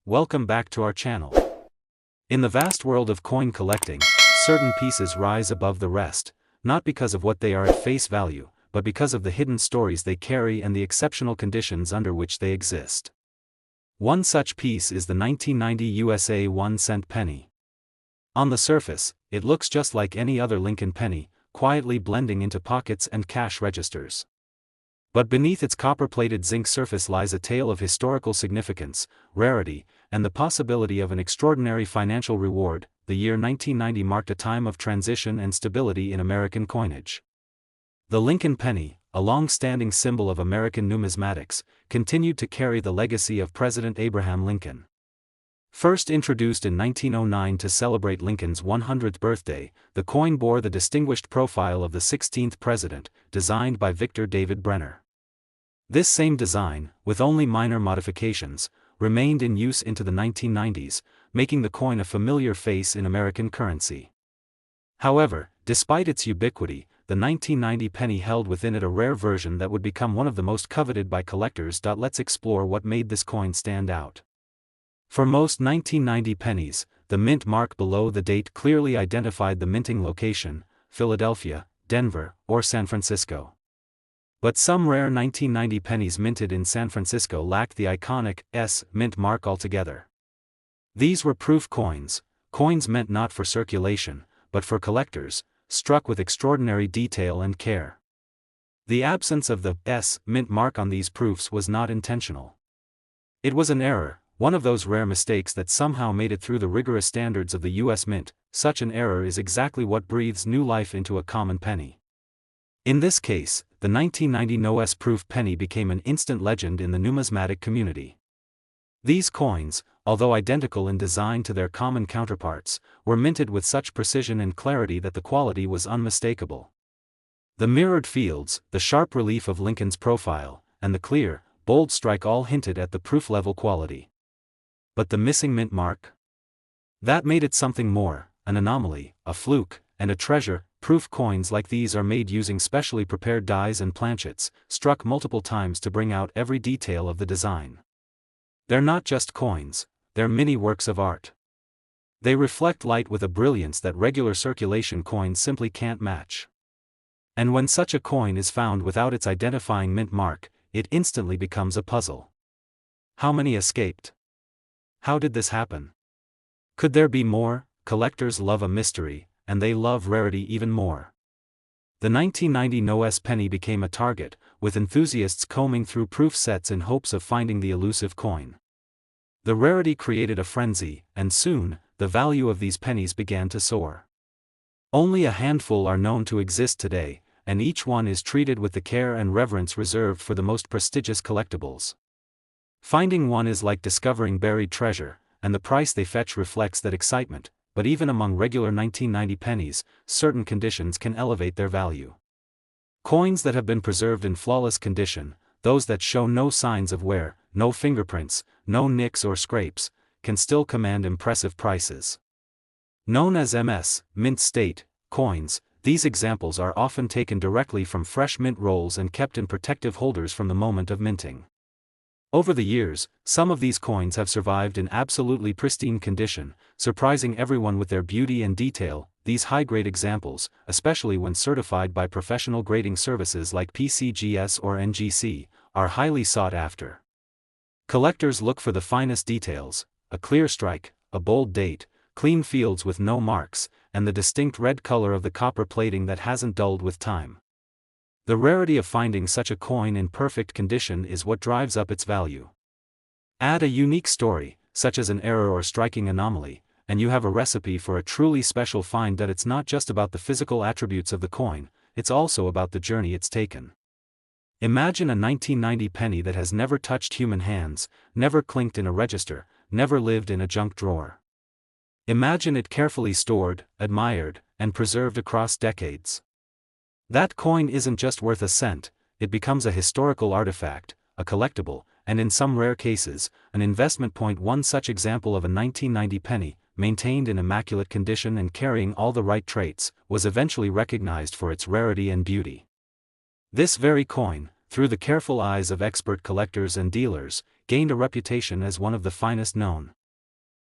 Welcome back to our channel. In the vast world of coin collecting, certain pieces rise above the rest, not because of what they are at face value, but because of the hidden stories they carry and the exceptional conditions under which they exist. One such piece is the 1990 USA 1-cent penny. On the surface, it looks just like any other Lincoln penny, quietly blending into pockets and cash registers. But beneath its copper-plated zinc surface lies a tale of historical significance, rarity, and the possibility of an extraordinary financial reward. The year 1990 marked a time of transition and stability in American coinage. The Lincoln penny, a long-standing symbol of American numismatics, continued to carry the legacy of President Abraham Lincoln. First introduced in 1909 to celebrate Lincoln's 100th birthday, the coin bore the distinguished profile of the 16th president, designed by Victor David Brenner. This same design, with only minor modifications, remained in use into the 1990s, making the coin a familiar face in American currency. However, despite its ubiquity, the 1990 penny held within it a rare version that would become one of the most coveted by collectors. Let's explore what made this coin stand out. For most 1990 pennies, the mint mark below the date clearly identified the minting location, Philadelphia, Denver, or San Francisco. But some rare 1990 pennies minted in San Francisco lacked the iconic S mint mark altogether. These were proof coins, coins meant not for circulation, but for collectors, struck with extraordinary detail and care. The absence of the S mint mark on these proofs was not intentional. It was an error, one of those rare mistakes that somehow made it through the rigorous standards of the U.S. Mint. Such an error is exactly what breathes new life into a common penny. In this case, the 1990 No-S proof penny became an instant legend in the numismatic community. These coins, although identical in design to their common counterparts, were minted with such precision and clarity that the quality was unmistakable. The mirrored fields, the sharp relief of Lincoln's profile, and the clear, bold strike all hinted at the proof-level quality. But the missing mint mark? That made it something more, an anomaly, a fluke, and a treasure. Proof coins like these are made using specially prepared dies and planchets, struck multiple times to bring out every detail of the design. They're not just coins, they're mini works of art. They reflect light with a brilliance that regular circulation coins simply can't match. And when such a coin is found without its identifying mint mark, it instantly becomes a puzzle. How many escaped? How did this happen? Could there be more? Collectors love a mystery, and they love rarity even more. The 1990 No-S penny became a target, with enthusiasts combing through proof sets in hopes of finding the elusive coin. The rarity created a frenzy, and soon, the value of these pennies began to soar. Only a handful are known to exist today, and each one is treated with the care and reverence reserved for the most prestigious collectibles. Finding one is like discovering buried treasure, and the price they fetch reflects that excitement. But even among regular 1990 pennies, certain conditions can elevate their value. Coins that have been preserved in flawless condition, those that show no signs of wear, no fingerprints, no nicks or scrapes, can still command impressive prices. Known as MS, mint state, coins, these examples are often taken directly from fresh mint rolls and kept in protective holders from the moment of minting. Over the years, some of these coins have survived in absolutely pristine condition, surprising everyone with their beauty and detail. These high-grade examples, especially when certified by professional grading services like PCGS or NGC, are highly sought after. Collectors look for the finest details, a clear strike, a bold date, clean fields with no marks, and the distinct red color of the copper plating that hasn't dulled with time. The rarity of finding such a coin in perfect condition is what drives up its value. Add a unique story, such as an error or striking anomaly, and you have a recipe for a truly special find. That it's not just about the physical attributes of the coin, it's also about the journey it's taken. Imagine a 1990 penny that has never touched human hands, never clinked in a register, never lived in a junk drawer. Imagine it carefully stored, admired, and preserved across decades. That coin isn't just worth a cent, it becomes a historical artifact, a collectible, and in some rare cases, an investment point. One such example of a 1990 penny, maintained in immaculate condition and carrying all the right traits, was eventually recognized for its rarity and beauty. This very coin, through the careful eyes of expert collectors and dealers, gained a reputation as one of the finest known.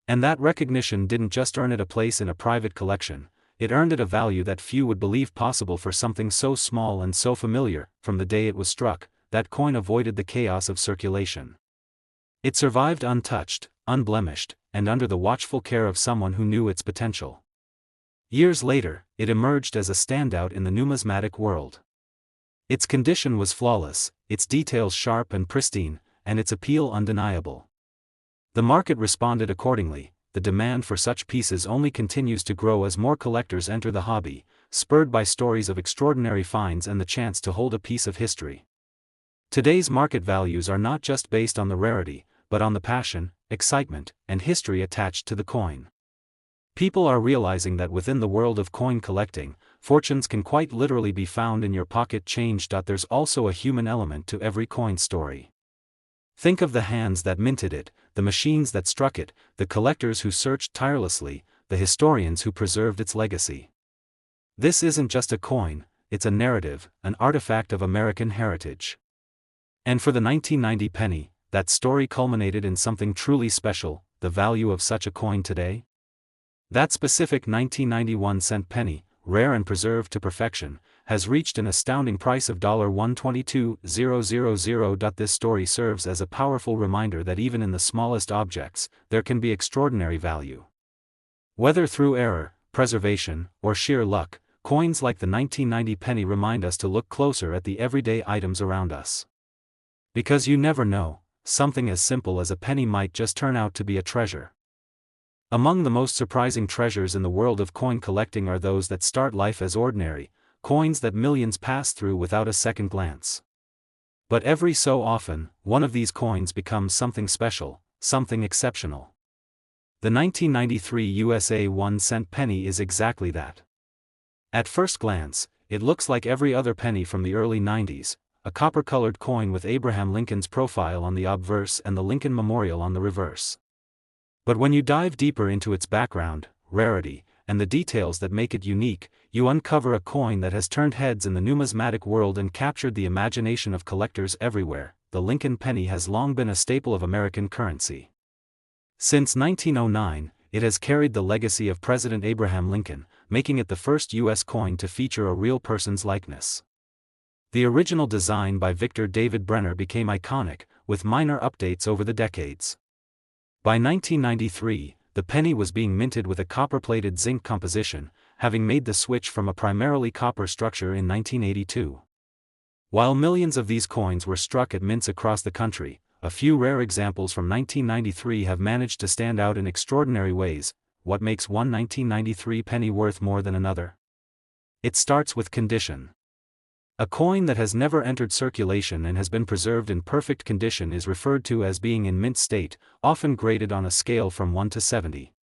And that recognition didn't just earn it a place in a private collection, it earned it a value that few would believe possible for something so small and so familiar. From the day it was struck, that coin avoided the chaos of circulation. It survived untouched, unblemished, and under the watchful care of someone who knew its potential. Years later, it emerged as a standout in the numismatic world. Its condition was flawless, its details sharp and pristine, and its appeal undeniable. The market responded accordingly. The demand for such pieces only continues to grow as more collectors enter the hobby, spurred by stories of extraordinary finds and the chance to hold a piece of history. Today's market values are not just based on the rarity, but on the passion, excitement, and history attached to the coin. People are realizing that within the world of coin collecting, fortunes can quite literally be found in your pocket change. There's also a human element to every coin story. Think of the hands that minted it, the machines that struck it, the collectors who searched tirelessly, the historians who preserved its legacy. This isn't just a coin, it's a narrative, an artifact of American heritage. And for the 1990 penny, that story culminated in something truly special. The value of such a coin today? That specific 1991 cent penny, rare and preserved to perfection, has reached an astounding price of $122,000. This story serves as a powerful reminder that even in the smallest objects, there can be extraordinary value. Whether through error, preservation, or sheer luck, coins like the 1990 penny remind us to look closer at the everyday items around us. Because you never know, something as simple as a penny might just turn out to be a treasure. Among the most surprising treasures in the world of coin collecting are those that start life as ordinary, coins that millions pass through without a second glance. But every so often, one of these coins becomes something special, something exceptional. The 1993 USA 1-cent penny is exactly that. At first glance, it looks like every other penny from the early 90s, a copper-colored coin with Abraham Lincoln's profile on the obverse and the Lincoln Memorial on the reverse. But when you dive deeper into its background, rarity, and the details that make it unique, you uncover a coin that has turned heads in the numismatic world and captured the imagination of collectors everywhere. The Lincoln penny has long been a staple of American currency. Since 1909, it has carried the legacy of President Abraham Lincoln, making it the first U.S. coin to feature a real person's likeness. The original design by Victor David Brenner became iconic, with minor updates over the decades. By 1993, the penny was being minted with a copper-plated zinc composition, having made the switch from a primarily copper structure in 1982. While millions of these coins were struck at mints across the country, a few rare examples from 1993 have managed to stand out in extraordinary ways. What makes one 1993 penny worth more than another? It starts with condition. A coin that has never entered circulation and has been preserved in perfect condition is referred to as being in mint state, often graded on a scale from 1 to 70.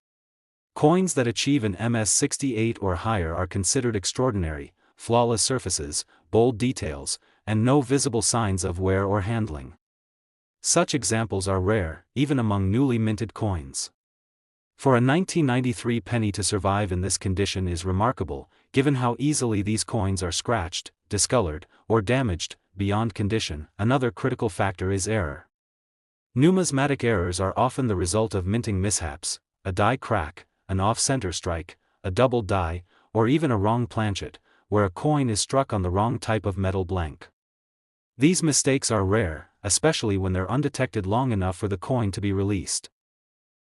Coins that achieve an MS 68 or higher are considered extraordinary: flawless surfaces, bold details, and no visible signs of wear or handling. Such examples are rare, even among newly minted coins. For a 1993 penny to survive in this condition is remarkable, given how easily these coins are scratched, discolored, or damaged. Beyond condition, another critical factor is error. Numismatic errors are often the result of minting mishaps: a die crack, an off-center strike, a double die, or even a wrong planchet, where a coin is struck on the wrong type of metal blank. These mistakes are rare, especially when they're undetected long enough for the coin to be released.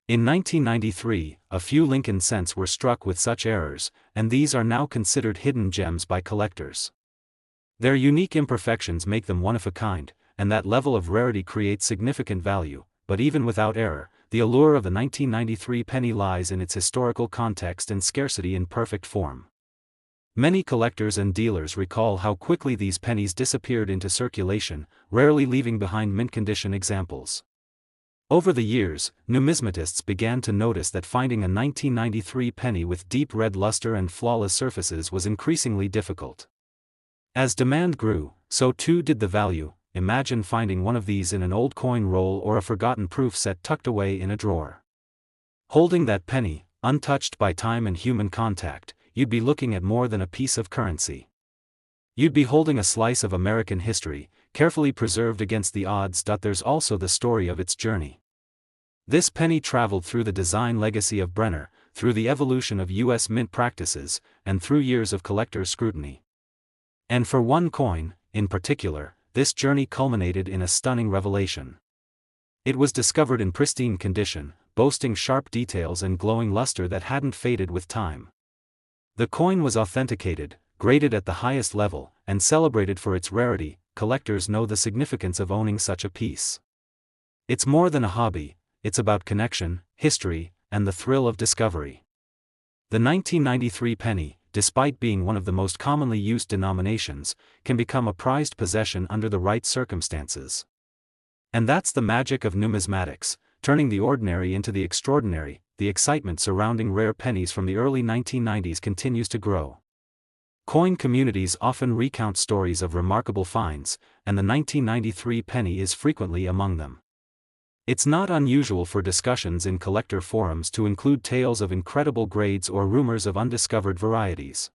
In 1993, a few Lincoln cents were struck with such errors, and these are now considered hidden gems by collectors. Their unique imperfections make them one of a kind, and that level of rarity creates significant value. But even without error, the allure of the 1993 penny lies in its historical context and scarcity in perfect form. Many collectors and dealers recall how quickly these pennies disappeared into circulation, rarely leaving behind mint-condition examples. Over the years, numismatists began to notice that finding a 1993 penny with deep red luster and flawless surfaces was increasingly difficult. As demand grew, so too did the value. Imagine finding one of these in an old coin roll or a forgotten proof set tucked away in a drawer. Holding that penny, untouched by time and human contact, you'd be looking at more than a piece of currency. You'd be holding a slice of American history, carefully preserved against the odds. There's also the story of its journey. This penny traveled through the design legacy of Brenner, through the evolution of U.S. mint practices, and through years of collectors' scrutiny. And for one coin, in particular, this journey culminated in a stunning revelation. It was discovered in pristine condition, boasting sharp details and glowing luster that hadn't faded with time. The coin was authenticated, graded at the highest level, and celebrated for its rarity. Collectors know the significance of owning such a piece. It's more than a hobby, it's about connection, history, and the thrill of discovery. The 1993 penny, despite being one of the most commonly used denominations, can become a prized possession under the right circumstances. And that's the magic of numismatics, turning the ordinary into the extraordinary. The excitement surrounding rare pennies from the early 1990s continues to grow. Coin communities often recount stories of remarkable finds, and the 1993 penny is frequently among them. It's not unusual for discussions in collector forums to include tales of incredible grades or rumors of undiscovered varieties.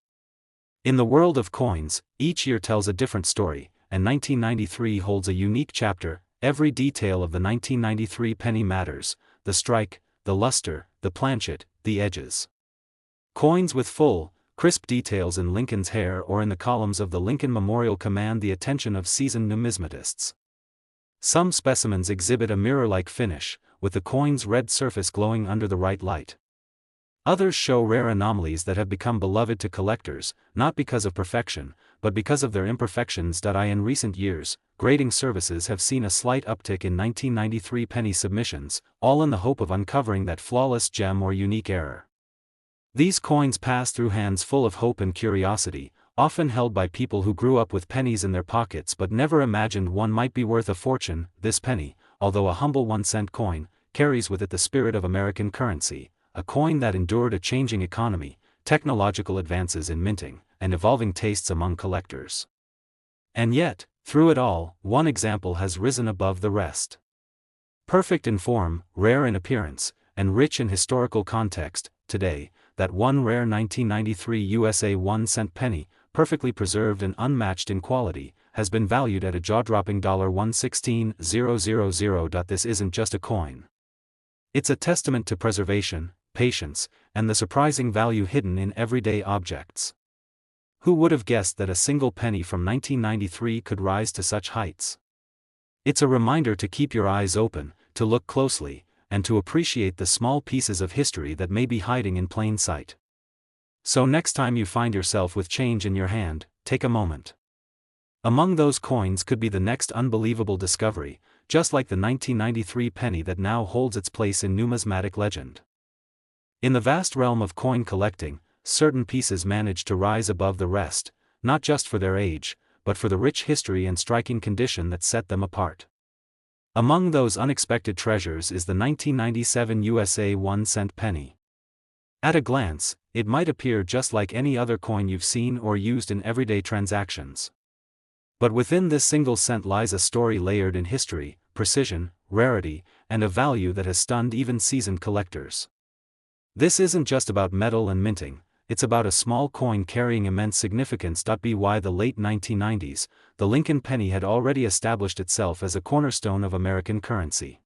In the world of coins, each year tells a different story, and 1993 holds a unique chapter. Every detail of the 1993 penny matters: the strike, the luster, the planchet, the edges. Coins with full, crisp details in Lincoln's hair or in the columns of the Lincoln Memorial command the attention of seasoned numismatists. Some specimens exhibit a mirror-like finish, with the coin's red surface glowing under the right light. Others show rare anomalies that have become beloved to collectors, not because of perfection, but because of their imperfections. In recent years, grading services have seen a slight uptick in 1993 penny submissions, all in the hope of uncovering that flawless gem or unique error. These coins pass through hands full of hope and curiosity, often held by people who grew up with pennies in their pockets but never imagined one might be worth a fortune. This penny, although a humble 1-cent coin, carries with it the spirit of American currency, a coin that endured a changing economy, technological advances in minting, and evolving tastes among collectors. And yet, through it all, one example has risen above the rest. Perfect in form, rare in appearance, and rich in historical context, today, that one rare 1993 USA 1-cent penny, perfectly preserved and unmatched in quality, has been valued at a jaw-dropping $116,000. This isn't just a coin. It's a testament to preservation, patience, and the surprising value hidden in everyday objects. Who would have guessed that a single penny from 1993 could rise to such heights? It's a reminder to keep your eyes open, to look closely, and to appreciate the small pieces of history that may be hiding in plain sight. So next time you find yourself with change in your hand, take a moment. Among those coins could be the next unbelievable discovery, just like the 1993 penny that now holds its place in numismatic legend. In the vast realm of coin collecting, certain pieces manage to rise above the rest, not just for their age, but for the rich history and striking condition that set them apart. Among those unexpected treasures is the 1997 USA 1-cent penny. At a glance, it might appear just like any other coin you've seen or used in everyday transactions. But within this single cent lies a story layered in history, precision, rarity, and a value that has stunned even seasoned collectors. This isn't just about metal and minting, it's about a small coin carrying immense significance. By the late 1990s, the Lincoln penny had already established itself as a cornerstone of American currency.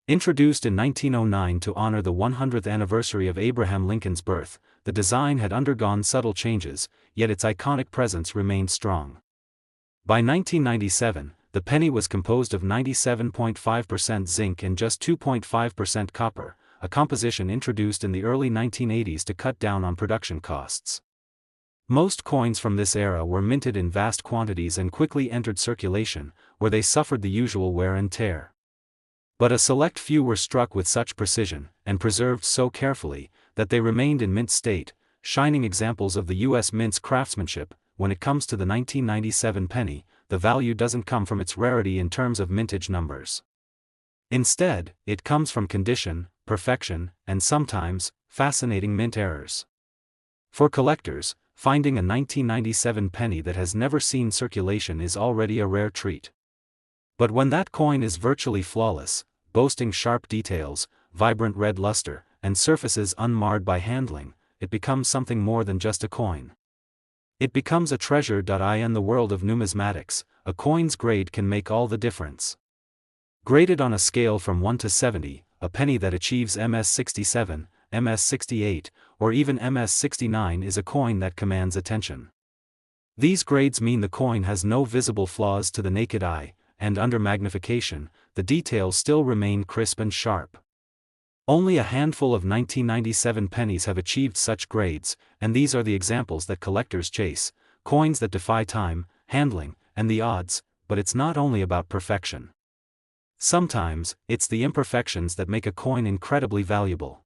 Introduced in 1909 to honor the 100th anniversary of Abraham Lincoln's birth, the design had undergone subtle changes, yet its iconic presence remained strong. By 1997, the penny was composed of 97.5% zinc and just 2.5% copper, a composition introduced in the early 1980s to cut down on production costs. Most coins from this era were minted in vast quantities and quickly entered circulation, where they suffered the usual wear and tear. But a select few were struck with such precision, and preserved so carefully, that they remained in mint state, shining examples of the U.S. Mint's craftsmanship. When it comes to the 1997 penny, the value doesn't come from its rarity in terms of mintage numbers. Instead, it comes from condition, perfection, and sometimes, fascinating mint errors. For collectors, finding a 1997 penny that has never seen circulation is already a rare treat. But when that coin is virtually flawless, boasting sharp details, vibrant red luster, and surfaces unmarred by handling, it becomes something more than just a coin. It becomes a treasure. In the world of numismatics, a coin's grade can make all the difference. Graded on a scale from 1 to 70, a penny that achieves MS67, MS68, or even MS69 is a coin that commands attention. These grades mean the coin has no visible flaws to the naked eye, and under magnification, the details still remain crisp and sharp. Only a handful of 1997 pennies have achieved such grades, and these are the examples that collectors chase, coins that defy time, handling, and the odds, but it's not only about perfection. Sometimes, it's the imperfections that make a coin incredibly valuable.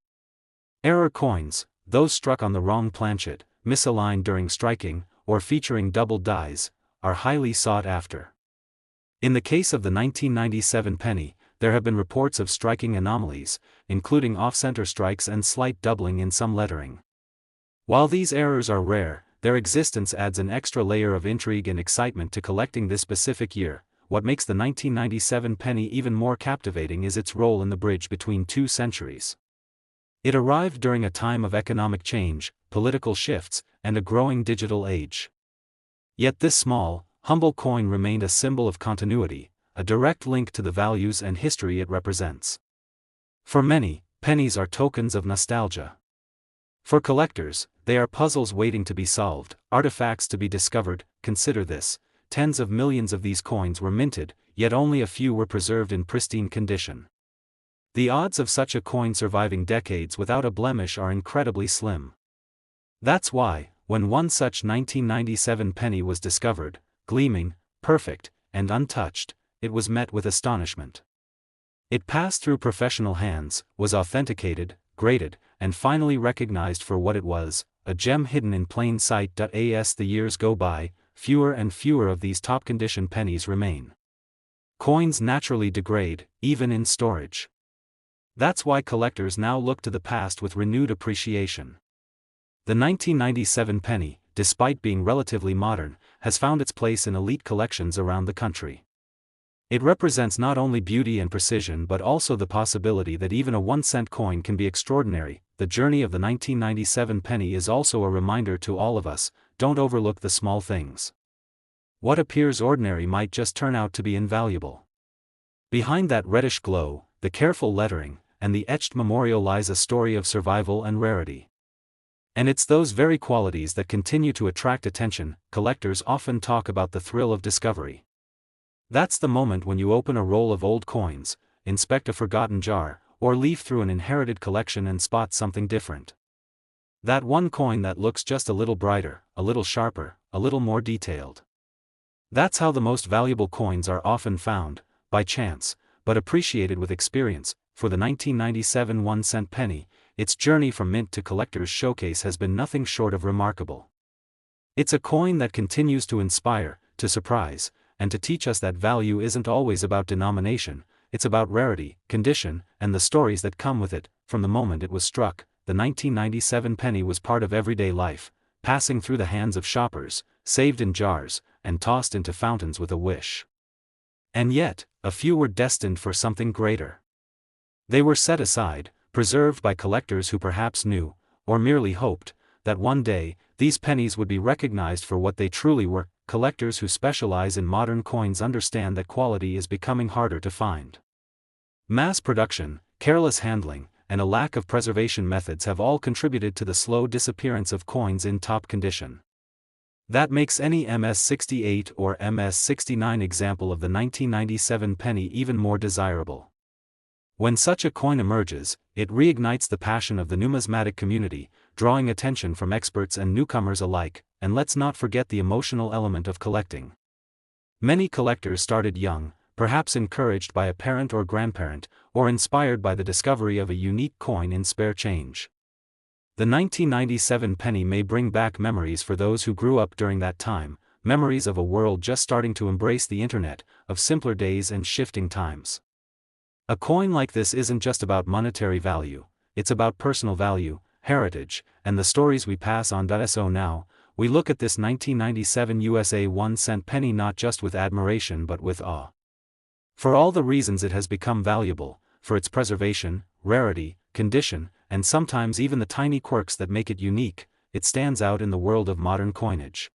Error coins, those struck on the wrong planchet, misaligned during striking, or featuring doubled dies, are highly sought after. In the case of the 1997 penny, there have been reports of striking anomalies, including off-center strikes and slight doubling in some lettering. While these errors are rare, their existence adds an extra layer of intrigue and excitement to collecting this specific year. What makes the 1997 penny even more captivating is its role in the bridge between two centuries. It arrived during a time of economic change, political shifts, and a growing digital age. Yet this small, humble coin remained a symbol of continuity, a direct link to the values and history it represents. For many, pennies are tokens of nostalgia. For collectors, they are puzzles waiting to be solved, artifacts to be discovered. Consider this: tens of millions of these coins were minted, yet only a few were preserved in pristine condition. The odds of such a coin surviving decades without a blemish are incredibly slim. That's why, when one such 1997 penny was discovered, gleaming, perfect, and untouched, it was met with astonishment. It passed through professional hands, was authenticated, graded, and finally recognized for what it was, a gem hidden in plain sight. As the years go by, fewer and fewer of these top-condition pennies remain. Coins naturally degrade, even in storage. That's why collectors now look to the past with renewed appreciation. The 1997 penny, despite being relatively modern, has found its place in elite collections around the country. It represents not only beauty and precision but also the possibility that even a 1-cent coin can be extraordinary. The journey of the 1997 penny is also a reminder to all of us: don't overlook the small things. What appears ordinary might just turn out to be invaluable. Behind that reddish glow, the careful lettering, and the etched memorial lies a story of survival and rarity. And it's those very qualities that continue to attract attention. Collectors often talk about the thrill of discovery. That's the moment when you open a roll of old coins, inspect a forgotten jar, or leaf through an inherited collection and spot something different. That one coin that looks just a little brighter, a little sharper, a little more detailed. That's how the most valuable coins are often found, by chance, but appreciated with experience. For the 1997 1-cent penny, its journey from mint to collector's showcase has been nothing short of remarkable. It's a coin that continues to inspire, to surprise, and to teach us that value isn't always about denomination. It's about rarity, condition, and the stories that come with it. From the moment it was struck, the 1997 penny was part of everyday life, passing through the hands of shoppers, saved in jars, and tossed into fountains with a wish. And yet, a few were destined for something greater. They were set aside, preserved by collectors who perhaps knew, or merely hoped, that one day, these pennies would be recognized for what they truly were. Collectors who specialize in modern coins understand that quality is becoming harder to find. Mass production, careless handling, and a lack of preservation methods have all contributed to the slow disappearance of coins in top condition. That makes any MS68 or MS69 example of the 1997 penny even more desirable. When such a coin emerges, it reignites the passion of the numismatic community, drawing attention from experts and newcomers alike. And let's not forget the emotional element of collecting. Many collectors started young, perhaps encouraged by a parent or grandparent, or inspired by the discovery of a unique coin in spare change. The 1997 penny may bring back memories for those who grew up during that time, memories of a world just starting to embrace the internet, of simpler days and shifting times. A coin like this isn't just about monetary value, it's about personal value, heritage, and the stories we pass on. So now, we look at this 1997 USA 1-cent penny not just with admiration but with awe. For all the reasons it has become valuable, for its preservation, rarity, condition, and sometimes even the tiny quirks that make it unique, it stands out in the world of modern coinage.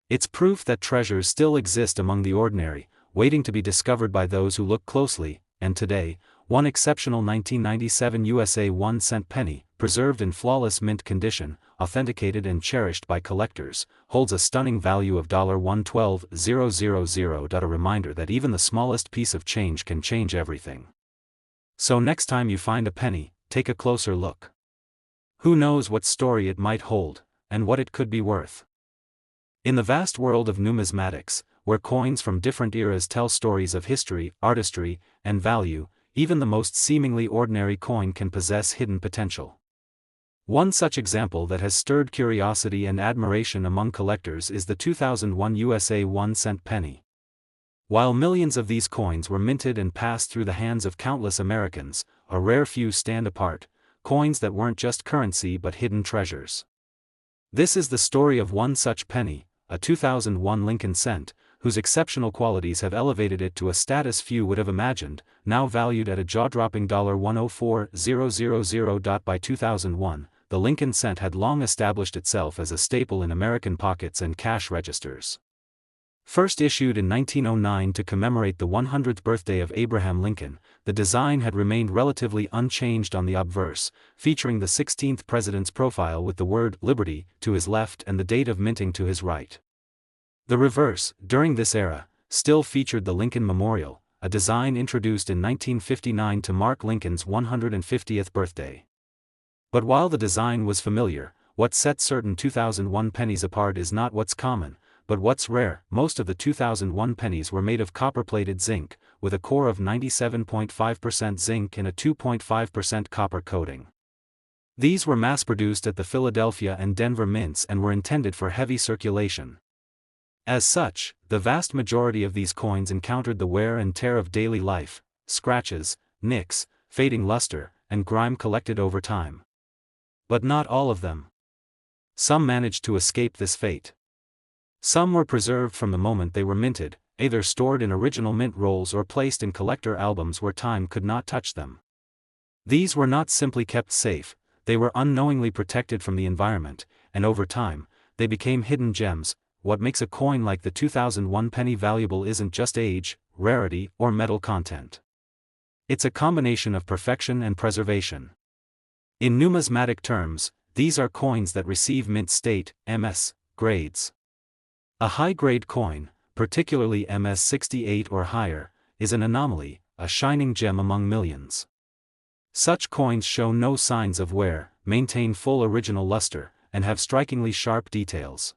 It's proof that treasures still exist among the ordinary, waiting to be discovered by those who look closely. And today, one exceptional 1997 USA 1-cent penny, preserved in flawless mint condition, authenticated and cherished by collectors, holds a stunning value of $112,000. A reminder that even the smallest piece of change can change everything. So next time you find a penny, take a closer look. Who knows what story it might hold, and what it could be worth. In the vast world of numismatics, where coins from different eras tell stories of history, artistry, and value, even the most seemingly ordinary coin can possess hidden potential. One such example that has stirred curiosity and admiration among collectors is the 2001 USA 1-cent penny. While millions of these coins were minted and passed through the hands of countless Americans, a rare few stand apart, coins that weren't just currency but hidden treasures. This is the story of one such penny, a 2001 Lincoln cent, whose exceptional qualities have elevated it to a status few would have imagined, now valued at a jaw-dropping $104,000. By 2001, the Lincoln cent had long established itself as a staple in American pockets and cash registers. First issued in 1909 to commemorate the 100th birthday of Abraham Lincoln, the design had remained relatively unchanged on the obverse, featuring the 16th president's profile with the word "Liberty" to his left and the date of minting to his right. The reverse, during this era, still featured the Lincoln Memorial, a design introduced in 1959 to mark Lincoln's 150th birthday. But while the design was familiar, what set certain 2001 pennies apart is not what's common, but what's rare. Most of the 2001 pennies were made of copper-plated zinc, with a core of 97.5% zinc and a 2.5% copper coating. These were mass-produced at the Philadelphia and Denver mints and were intended for heavy circulation. As such, the vast majority of these coins encountered the wear and tear of daily life, scratches, nicks, fading luster, and grime collected over time. But not all of them. Some managed to escape this fate. Some were preserved from the moment they were minted, either stored in original mint rolls or placed in collector albums where time could not touch them. These were not simply kept safe, they were unknowingly protected from the environment, and over time, they became hidden gems. What makes a coin like the 2001 penny valuable isn't just age, rarity, or metal content. It's a combination of perfection and preservation. In numismatic terms, these are coins that receive mint state, MS, grades. A high-grade coin, particularly MS 68 or higher, is an anomaly, a shining gem among millions. Such coins show no signs of wear, maintain full original luster, and have strikingly sharp details.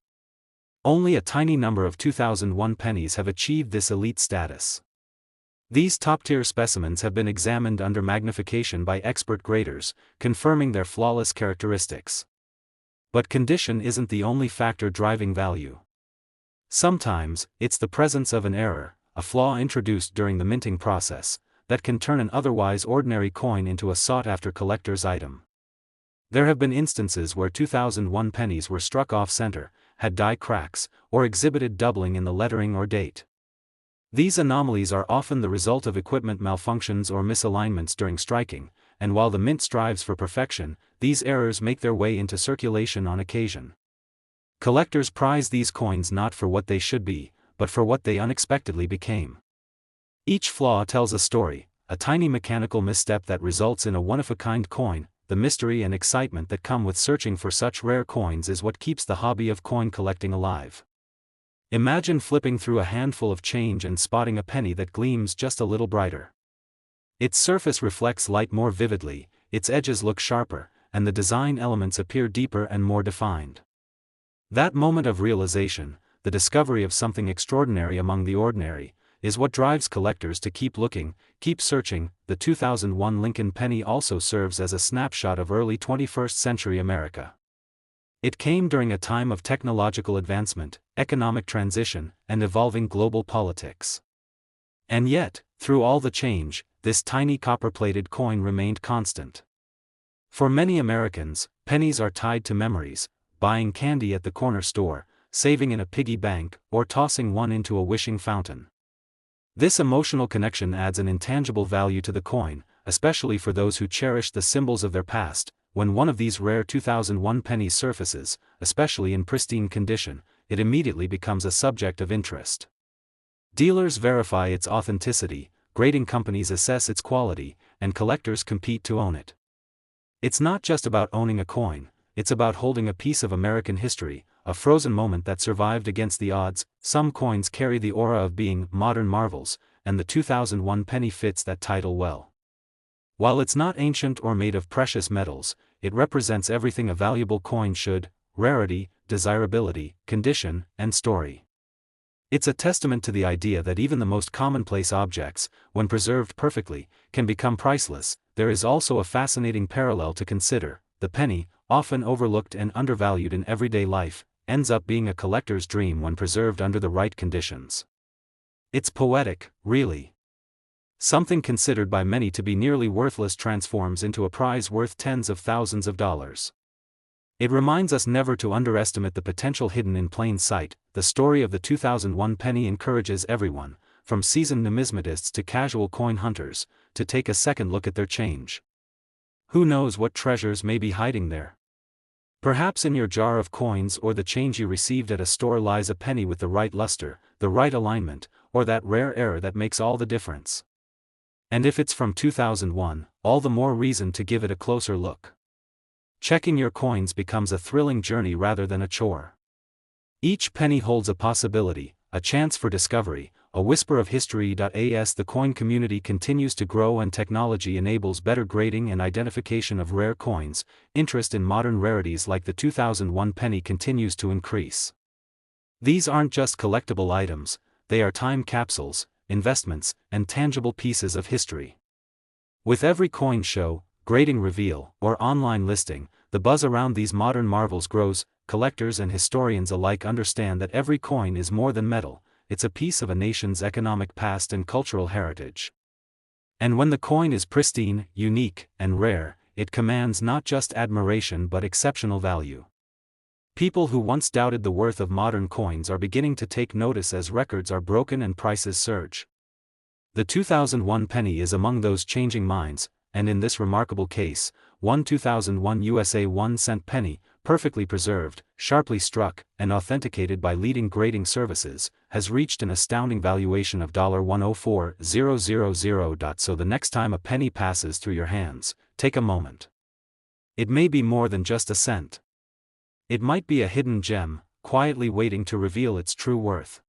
Only a tiny number of 2001 pennies have achieved this elite status. These top-tier specimens have been examined under magnification by expert graders, confirming their flawless characteristics. But condition isn't the only factor driving value. Sometimes, it's the presence of an error, a flaw introduced during the minting process, that can turn an otherwise ordinary coin into a sought-after collector's item. There have been instances where 2001 pennies were struck off-center, had die cracks, or exhibited doubling in the lettering or date. These anomalies are often the result of equipment malfunctions or misalignments during striking, and while the mint strives for perfection, these errors make their way into circulation on occasion. Collectors prize these coins not for what they should be, but for what they unexpectedly became. Each flaw tells a story, a tiny mechanical misstep that results in a one-of-a-kind coin. The mystery and excitement that come with searching for such rare coins is what keeps the hobby of coin collecting alive. Imagine flipping through a handful of change and spotting a penny that gleams just a little brighter. Its surface reflects light more vividly, its edges look sharper, and the design elements appear deeper and more defined. That moment of realization, the discovery of something extraordinary among the ordinary, is what drives collectors to keep looking, keep searching. The 2001 Lincoln penny also serves as a snapshot of early 21st century America. It came during a time of technological advancement, economic transition, and evolving global politics. And yet, through all the change, this tiny copper-plated coin remained constant. For many Americans, pennies are tied to memories, buying candy at the corner store, saving in a piggy bank, or tossing one into a wishing fountain. This emotional connection adds an intangible value to the coin, especially for those who cherish the symbols of their past. When one of these rare 2001 pennies surfaces, especially in pristine condition, it immediately becomes a subject of interest. Dealers verify its authenticity, grading companies assess its quality, and collectors compete to own it. It's not just about owning a coin, it's about holding a piece of American history, a frozen moment that survived against the odds. Some coins carry the aura of being modern marvels, and the 2001 penny fits that title well. While it's not ancient or made of precious metals, it represents everything a valuable coin should: rarity, desirability, condition, and story. It's a testament to the idea that even the most commonplace objects, when preserved perfectly, can become priceless. There is also a fascinating parallel to consider: the penny, often overlooked and undervalued in everyday life, ends up being a collector's dream when preserved under the right conditions. It's poetic, really. Something considered by many to be nearly worthless transforms into a prize worth tens of thousands of dollars. It reminds us never to underestimate the potential hidden in plain sight. The story of the 2001 penny encourages everyone, from seasoned numismatists to casual coin hunters, to take a second look at their change. Who knows what treasures may be hiding there? Perhaps in your jar of coins or the change you received at a store lies a penny with the right luster, the right alignment, or that rare error that makes all the difference. And if it's from 2001, all the more reason to give it a closer look. Checking your coins becomes a thrilling journey rather than a chore. Each penny holds a possibility, a chance for discovery, a whisper of history. As the coin community continues to grow and technology enables better grading and identification of rare coins, interest in modern rarities like the 2001 penny continues to increase. These aren't just collectible items, they are time capsules, investments, and tangible pieces of history. With every coin show, grading reveal, or online listing, the buzz around these modern marvels grows. Collectors and historians alike understand that every coin is more than metal, it's a piece of a nation's economic past and cultural heritage. And when the coin is pristine, unique, and rare, it commands not just admiration but exceptional value. People who once doubted the worth of modern coins are beginning to take notice as records are broken and prices surge. The 2001 penny is among those changing minds, and in this remarkable case, one 2001 USA 1-cent penny, perfectly preserved, sharply struck, and authenticated by leading grading services, has reached an astounding valuation of $104,000. So the next time a penny passes through your hands, take a moment. It may be more than just a cent. It might be a hidden gem, quietly waiting to reveal its true worth.